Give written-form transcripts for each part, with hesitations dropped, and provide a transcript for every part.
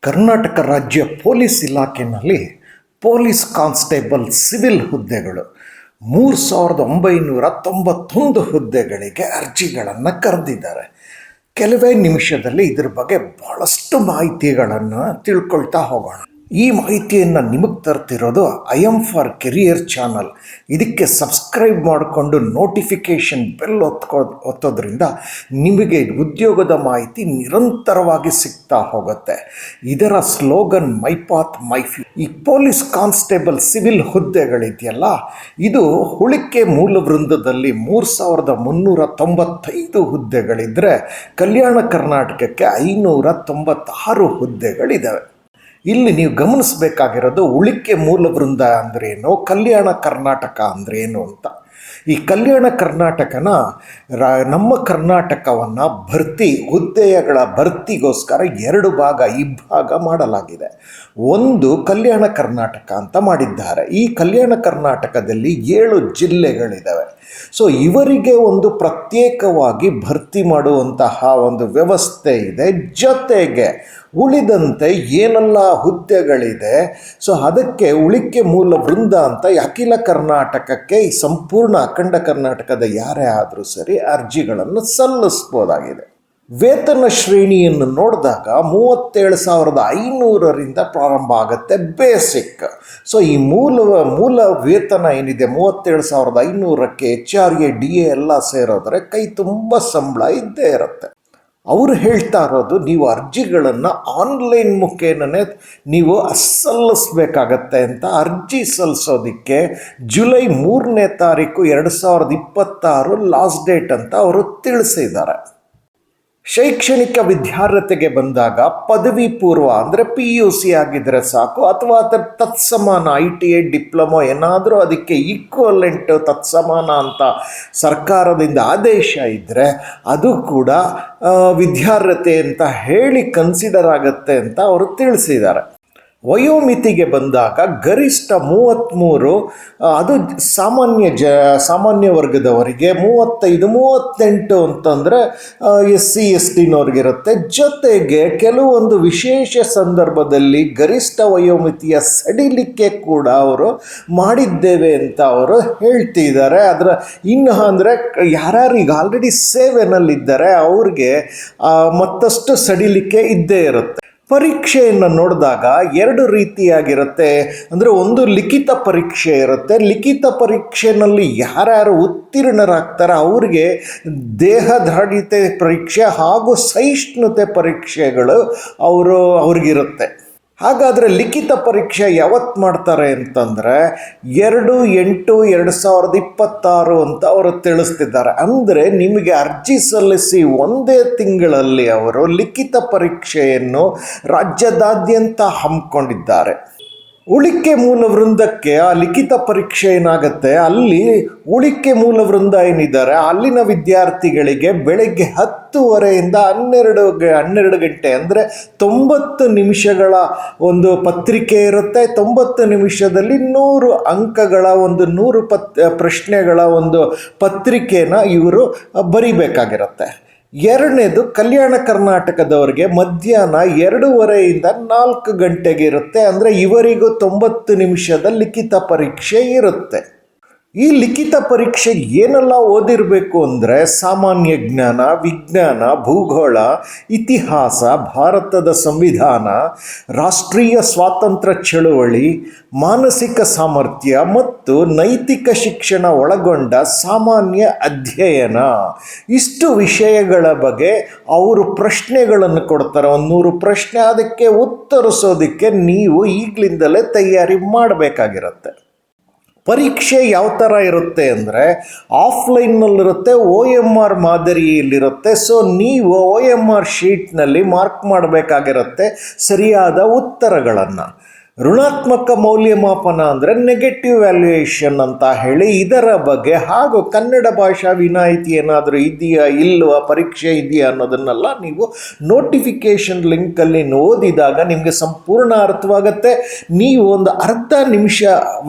ಕರ್ನಾಟಕ ರಾಜ್ಯ ಪೊಲೀಸ್ ಇಲಾಖೆಯಲ್ಲಿ police constable civil ಹುದ್ದೆಗಳು 3991 ಹುದ್ದೆಗಳಿಗೆ ಅರ್ಜಿಗಳನ್ನು ಕರೆದಿದ್ದಾರೆ. ಕೆಲವೇ ನಿಮಿಷದಲ್ಲಿ ಇದ್ರ ಬಗ್ಗೆ ಭಾಳಷ್ಟು ಮಾಹಿತಿಗಳನ್ನು ತಿಳ್ಕೊಳ್ತಾ ಹೋಗೋಣ. ಈ ಮಾಹಿತಿಯನ್ನು ನಿಮಗೆ ತರ್ತಿರೋದು IM4 ಕೆರಿಯರ್ ಚಾನಲ್. ಇದಕ್ಕೆ ಸಬ್ಸ್ಕ್ರೈಬ್ ಮಾಡಿಕೊಂಡು ನೋಟಿಫಿಕೇಷನ್ ಬೆಲ್ ಒತ್ತೋದ್ರಿಂದ ನಿಮಗೆ ಉದ್ಯೋಗದ ಮಾಹಿತಿ ನಿರಂತರವಾಗಿ ಸಿಗ್ತಾ ಹೋಗುತ್ತೆ. ಇದರ slogan my path my few. ಈ ಪೊಲೀಸ್ ಕಾನ್ಸ್ಟೇಬಲ್ ಸಿವಿಲ್ ಹುದ್ದೆಗಳಿದೆಯಲ್ಲ, ಇದು ಉಳಿಕೆ ಮೂಲ ವೃಂದದಲ್ಲಿ 3395 ಹುದ್ದೆಗಳಿದ್ದರೆ ಕಲ್ಯಾಣ ಕರ್ನಾಟಕಕ್ಕೆ 596 ಹುದ್ದೆಗಳಿದ್ದಾವೆ. ಇಲ್ಲಿ ನೀವು ಗಮನಿಸಬೇಕಾಗಿರೋದು ಉಳಿಕೆ ಮೂಲ ವೃಂದ ಅಂದ್ರೇನು, ಕಲ್ಯಾಣ ಕರ್ನಾಟಕ ಅಂದ್ರೇನು ಅಂತ. ಈ ಕಲ್ಯಾಣ ಕರ್ನಾಟಕನ ನಮ್ಮ ಕರ್ನಾಟಕವನ್ನು ಹುದ್ದೆಗಳ ಭರ್ತಿಗೋಸ್ಕರ 2 ಇಬ್ಬಾಗ ಮಾಡಲಾಗಿದೆ. ಒಂದು ಕಲ್ಯಾಣ ಕರ್ನಾಟಕ ಅಂತ ಮಾಡಿದ್ದಾರೆ. ಈ ಕಲ್ಯಾಣ ಕರ್ನಾಟಕದಲ್ಲಿ 7 ಜಿಲ್ಲೆಗಳಿದ್ದಾವೆ. ಸೊ ಇವರಿಗೆ ಒಂದು ಪ್ರತ್ಯೇಕವಾಗಿ ಭರ್ತಿ ಮಾಡುವಂತಹ ಒಂದು ವ್ಯವಸ್ಥೆ ಇದೆ. ಜೊತೆಗೆ ಉಳಿದಂತೆ ಏನೆಲ್ಲ ಹುದ್ದೆಗಳಿದೆ, ಸೊ ಅದಕ್ಕೆ ಉಳಿಕೆ ಮೂಲ ವೃಂದ ಅಂತ ಅಖಿಲ ಕರ್ನಾಟಕಕ್ಕೆ ಈ ಸಂಪೂರ್ಣ ಅಖಂಡ ಕರ್ನಾಟಕದ ಯಾರೇ ಆದರೂ ಸರಿ ಅರ್ಜಿಗಳನ್ನು ಸಲ್ಲಿಸ್ಬೋದಾಗಿದೆ. ವೇತನ ಶ್ರೇಣಿಯನ್ನು ನೋಡಿದಾಗ 37,500ರಿಂದ ಪ್ರಾರಂಭ ಆಗುತ್ತೆ ಬೇಸಿಕ್. ಸೊ ಈ ಮೂಲ ವೇತನ ಏನಿದೆ 37,500ಕ್ಕೆ HRA DA ಎಲ್ಲ ಸೇರೋದ್ರೆ ಕೈ ತುಂಬ ಸಂಬಳ ಇದ್ದೇ ಇರುತ್ತೆ. ಅವರು ಹೇಳ್ತಾ ಇರೋದು, ನೀವು ಅರ್ಜಿಗಳನ್ನು ಆನ್ಲೈನ್ ಮುಖೇನನೇ ನೀವು ಸಲ್ಲಿಸಬೇಕಾಗತ್ತೆ ಅಂತ. ಅರ್ಜಿ ಸಲ್ಲಿಸೋದಕ್ಕೆ ಜುಲೈ 3ನೇ ತಾರೀಕು 2026 ಲಾಸ್ಟ್ ಡೇಟ್ ಅಂತ ಅವರು ತಿಳಿಸಿದ್ದಾರೆ. ಶೈಕ್ಷಣಿಕ ವಿದ್ಯಾರ್ಹತೆಗೆ ಬಂದಾಗ ಪದವಿ ಪೂರ್ವ ಅಂದರೆ PUC ಆಗಿದ್ದರೆ ಸಾಕು, ಅಥವಾ ಅದರ ತತ್ಸಮಾನ ITI ಡಿಪ್ಲೊಮೊ ಏನಾದರೂ ಅದಕ್ಕೆ ಈಕ್ವಲೆಂಟ್ ತತ್ಸಮಾನ ಅಂತ ಸರ್ಕಾರದಿಂದ ಆದೇಶ ಇದ್ದರೆ ಅದು ಕೂಡ ವಿದ್ಯಾರ್ಹತೆ ಅಂತ ಹೇಳಿ ಕನ್ಸಿಡರ್ ಆಗುತ್ತೆ ಅಂತ ಅವರು ತಿಳಿಸಿದ್ದಾರೆ. ವಯೋಮಿತಿಗೆ ಬಂದಾಗ ಗರಿಷ್ಠ 33, ಅದು ಸಾಮಾನ್ಯ ವರ್ಗದವರಿಗೆ 35, 38 ಅಂತಂದರೆ SC STನವ್ರಿಗಿರುತ್ತೆ. ಜೊತೆಗೆ ಕೆಲವೊಂದು ವಿಶೇಷ ಸಂದರ್ಭದಲ್ಲಿ ಗರಿಷ್ಠ ವಯೋಮಿತಿಯ ಸಡಿಲಿಕೆ ಕೂಡ ಅವರು ಮಾಡಿದ್ದೇವೆ ಅಂತ ಅವರು ಹೇಳ್ತಿದ್ದಾರೆ. ಅದರ ಇನ್ನು ಅಂದರೆ ಯಾರ್ಯಾರು ಈಗ ಆಲ್ರೆಡಿ ಸೇವೆನಲ್ಲಿದ್ದಾರೆ ಅವ್ರಿಗೆ ಮತ್ತಷ್ಟು ಸಡಿಲಿಕೆ ಇದ್ದೇ ಇರುತ್ತೆ. ಪರೀಕ್ಷೆಯನ್ನು ನೋಡಿದಾಗ 2 ರೀತಿಯಾಗಿರುತ್ತೆ. ಅಂದರೆ ಒಂದು ಲಿಖಿತ ಪರೀಕ್ಷೆ ಇರುತ್ತೆ. ಲಿಖಿತ ಪರೀಕ್ಷೆಯಲ್ಲಿ ಯಾರ್ಯಾರು ಉತ್ತೀರ್ಣರಾಗ್ತಾರೆ ಅವ್ರಿಗೆ ದೇಹದಾಢ್ಯತೆ ಪರೀಕ್ಷೆ ಹಾಗೂ ಸಹಿಷ್ಣುತೆ ಪರೀಕ್ಷೆಗಳು ಅವ್ರಿಗಿರುತ್ತೆ. ಹಾಗಾದರೆ ಲಿಖಿತ ಪರೀಕ್ಷೆ ಯಾವತ್ತು ಮಾಡ್ತಾರೆ ಅಂತಂದರೆ 2/8/2026 ಅಂತ ಅವರು ತಿಳಿಸ್ತಿದ್ದಾರೆ. ಅಂದರೆ ನಿಮಗೆ ಅರ್ಜಿ ಸಲ್ಲಿಸಿ 1 ತಿಂಗಳಲ್ಲಿ ಅವರು ಲಿಖಿತ ಪರೀಕ್ಷೆಯನ್ನು ರಾಜ್ಯದಾದ್ಯಂತ ಹಮ್ಮಿಕೊಂಡಿದ್ದಾರೆ. ಉಳಿಕೆ ಮೂಲ ವೃಂದಕ್ಕೆ ಆ ಲಿಖಿತ ಪರೀಕ್ಷೆ ಏನಾಗುತ್ತೆ, ಅಲ್ಲಿ ಉಳಿಕೆ ಮೂಲ ವೃಂದ ಏನಿದ್ದಾರೆ ಅಲ್ಲಿನ ವಿದ್ಯಾರ್ಥಿಗಳಿಗೆ ಬೆಳಗ್ಗೆ 10:30ಯಿಂದ 12 ಗಂಟೆ ಅಂದರೆ 90 ನಿಮಿಷಗಳ ಒಂದು ಪತ್ರಿಕೆ ಇರುತ್ತೆ. 90 ನಿಮಿಷದಲ್ಲಿ 100 ಅಂಕಗಳ ಒಂದು 100 ಪ್ರಶ್ನೆಗಳ ಒಂದು ಪತ್ರಿಕೆನ ಇವರು ಬರಿಬೇಕಾಗಿರುತ್ತೆ. ಎರಡನೇದು ಕಲ್ಯಾಣ ಕರ್ನಾಟಕದವರಿಗೆ ಮಧ್ಯಾಹ್ನ 2:30ಯಿಂದ 4 ಗಂಟೆಗೆ ಇರುತ್ತೆ. ಅಂದರೆ ಇವರಿಗೂ 90 ನಿಮಿಷದ ಲಿಖಿತ ಪರೀಕ್ಷೆ ಇರುತ್ತೆ. ಈ ಲಿಖಿತ ಪರೀಕ್ಷೆಗೆ ಏನೆಲ್ಲ ಓದಿರಬೇಕು ಅಂದರೆ ಸಾಮಾನ್ಯ ಜ್ಞಾನ, ವಿಜ್ಞಾನ, ಭೂಗೋಳ, ಇತಿಹಾಸ, ಭಾರತದ ಸಂವಿಧಾನ, ರಾಷ್ಟ್ರೀಯ ಸ್ವಾತಂತ್ರ್ಯ ಚಳುವಳಿ, ಮಾನಸಿಕ ಸಾಮರ್ಥ್ಯ ಮತ್ತು ನೈತಿಕ ಶಿಕ್ಷಣ ಒಳಗೊಂಡ ಸಾಮಾನ್ಯ ಅಧ್ಯಯನ. ಇಷ್ಟು ವಿಷಯಗಳ ಬಗ್ಗೆ ಅವರು ಪ್ರಶ್ನೆಗಳನ್ನು ಕೊಡ್ತಾರೆ. 100 ಪ್ರಶ್ನೆ. ಅದಕ್ಕೆ ಉತ್ತರಿಸೋದಕ್ಕೆ ನೀವು ಈಗಲಿಂದಲೇ ತಯಾರಿ ಮಾಡಬೇಕಾಗಿರುತ್ತೆ. ಪರೀಕ್ಷೆ ಯಾವ ಥರ ಇರುತ್ತೆ ಅಂದರೆ ಆಫ್ಲೈನ್ನಲ್ಲಿರುತ್ತೆ, OMR ಮಾದರಿಯಲ್ಲಿರುತ್ತೆ. ಸೊ ನೀವು OMR ಶೀಟ್ನಲ್ಲಿ ಮಾರ್ಕ್ ಮಾಡಬೇಕಾಗಿರುತ್ತೆ ಸರಿಯಾದ ಉತ್ತರಗಳನ್ನು. ಋಣಾತ್ಮಕ ಮೌಲ್ಯಮಾಪನ ಅಂದರೆ ನೆಗೆಟಿವ್ ವ್ಯಾಲ್ಯೂಯೇಷನ್ ಅಂತ ಹೇಳಿ ಇದರ ಬಗ್ಗೆ, ಹಾಗೂ ಕನ್ನಡ ಭಾಷಾ ವಿನಾಯಿತಿ ಏನಾದರೂ ಇದೆಯಾ ಇಲ್ವಾ, ಪರೀಕ್ಷೆ ಇದೆಯಾ ಅನ್ನೋದನ್ನೆಲ್ಲ ನೀವು ನೋಟಿಫಿಕೇಷನ್ ಲಿಂಕಲ್ಲಿ ಓದಿದಾಗ ನಿಮಗೆ ಸಂಪೂರ್ಣ ಅರ್ಥವಾಗುತ್ತೆ. ನೀವು ಒಂದು ಅರ್ಧ ನಿಮಿಷ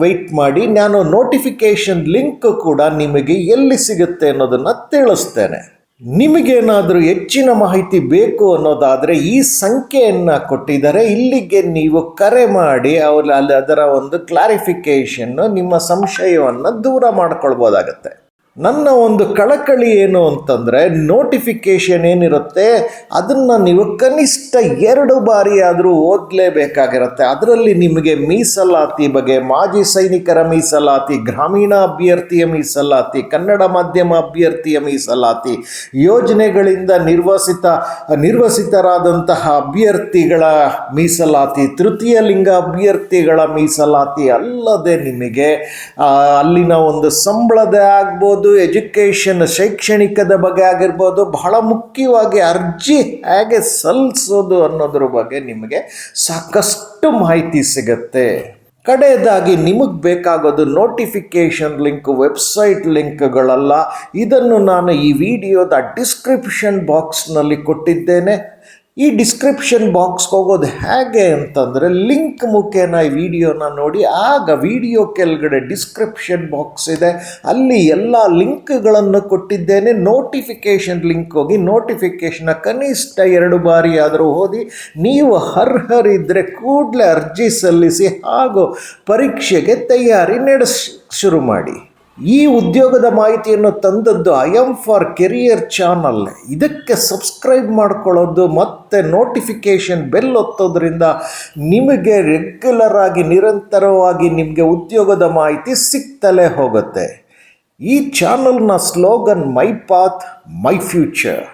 ವೆಯ್ಟ್ ಮಾಡಿ, ನಾನು ನೋಟಿಫಿಕೇಷನ್ ಲಿಂಕ್ ಕೂಡ ನಿಮಗೆ ಎಲ್ಲಿ ಸಿಗುತ್ತೆ ಅನ್ನೋದನ್ನು ತಿಳಿಸ್ತೇನೆ. ನಿಮಗೇನಾದರೂ ಹೆಚ್ಚಿನ ಮಾಹಿತಿ ಬೇಕು ಅನ್ನೋದಾದರೆ ಈ ಸಂಖ್ಯೆಯನ್ನು ಕೊಟ್ಟಿದ್ದಾರೆ, ಇಲ್ಲಿಗೆ ನೀವು ಕರೆ ಮಾಡಿ ಅದರ ಒಂದು ಕ್ಲಾರಿಫಿಕೇಷನ್ನು, ನಿಮ್ಮ ಸಂಶಯವನ್ನು ದೂರ ಮಾಡ್ಕೊಳ್ಬೋದಾಗತ್ತೆ. ನನ್ನ ಒಂದು ಕಳಕಳಿ ಏನು ಅಂತಂದರೆ, ನೋಟಿಫಿಕೇಷನ್ ಏನಿರುತ್ತೆ ಅದನ್ನು ನೀವು ಕನಿಷ್ಠ 2 ಬಾರಿ ಆದರೂ ಓದಲೇಬೇಕಾಗಿರುತ್ತೆ. ಅದರಲ್ಲಿ ನಿಮಗೆ ಮೀಸಲಾತಿ ಬಗ್ಗೆ, ಮಾಜಿ ಸೈನಿಕರ ಮೀಸಲಾತಿ, ಗ್ರಾಮೀಣ ಅಭ್ಯರ್ಥಿಯ ಮೀಸಲಾತಿ, ಕನ್ನಡ ಮಾಧ್ಯಮ ಅಭ್ಯರ್ಥಿಯ ಮೀಸಲಾತಿ, ಯೋಜನೆಗಳಿಂದ ನಿರ್ವಸಿತರಾದಂತಹ ಅಭ್ಯರ್ಥಿಗಳ ಮೀಸಲಾತಿ, ತೃತೀಯ ಲಿಂಗ ಅಭ್ಯರ್ಥಿಗಳ ಮೀಸಲಾತಿ ಅಲ್ಲದೆ ನಿಮಗೆ ಅಲ್ಲಿನ ಒಂದು ಸಂಬಳದ ಆಗ್ಬೋದು, ಎಜುಕೇಷನ್ ಶೈಕ್ಷಣಿಕದ ಬಗ್ಗೆ ಆಗಿರ್ಬೋದು, ಬಹಳ ಮುಖ್ಯವಾಗಿ ಅರ್ಜಿ ಹೇಗೆ ಸಲ್ಲಿಸೋದು ಅನ್ನೋದ್ರ ಬಗ್ಗೆ ನಿಮಗೆ ಸಾಕಷ್ಟು ಮಾಹಿತಿ ಸಿಗುತ್ತೆ. ಕಡೆಯದಾಗಿ ನಿಮಗೆ ಬೇಕಾಗೋದು ನೋಟಿಫಿಕೇಷನ್ ಲಿಂಕ್, ವೆಬ್ಸೈಟ್ ಲಿಂಕ್ಗಳಲ್ಲ. ಇದನ್ನು ನಾನು ಈ ವಿಡಿಯೋದ ಡಿಸ್ಕ್ರಿಪ್ಷನ್ ಬಾಕ್ಸ್ನಲ್ಲಿ ಕೊಟ್ಟಿದ್ದೇನೆ. ಈ ಡಿಸ್ಕ್ರಿಪ್ಷನ್ ಬಾಕ್ಸ್ಗೆ ಹೋಗೋದು ಹೇಗೆ ಅಂತಂದರೆ, ಲಿಂಕ್ ಮುಖೇನ ಈ ವಿಡಿಯೋನ ನೋಡಿ, ಆಗ ವಿಡಿಯೋ ಕೆಳಗಡೆ ಡಿಸ್ಕ್ರಿಪ್ಷನ್ ಬಾಕ್ಸ್ ಇದೆ, ಅಲ್ಲಿ ಎಲ್ಲ ಲಿಂಕ್ಗಳನ್ನು ಕೊಟ್ಟಿದ್ದೇನೆ. ನೋಟಿಫಿಕೇಷನ್ ಲಿಂಕ್ ಹೋಗಿ ನೋಟಿಫಿಕೇಷನ್ನ ಕನಿಷ್ಠ 2 ಬಾರಿ ಆದರೂ ಓದಿ. ನೀವು ಅರ್ಹರಿದ್ದರೆ ಕೂಡಲೇ ಅರ್ಜಿ ಸಲ್ಲಿಸಿ ಹಾಗೂ ಪರೀಕ್ಷೆಗೆ ತಯಾರಿ ಶುರು ಮಾಡಿ. ಈ ಉದ್ಯೋಗದ ಮಾಹಿತಿಯನ್ನು ತಂದದ್ದು I am for career channel. ಇದಕ್ಕೆ ಸಬ್ಸ್ಕ್ರೈಬ್ ಮಾಡ್ಕೊಳ್ಳೋದು ಮತ್ತು ನೋಟಿಫಿಕೇಷನ್ ಬೆಲ್ ಒತ್ತೋದ್ರಿಂದ ನಿಮಗೆ ರೆಗ್ಯುಲರ್ ಆಗಿ ನಿರಂತರವಾಗಿ ನಿಮಗೆ ಉದ್ಯೋಗದ ಮಾಹಿತಿ ಸಿಗ್ತಲೇ ಹೋಗುತ್ತೆ. ಈ ಚಾನಲ್ನ slogan my path my future.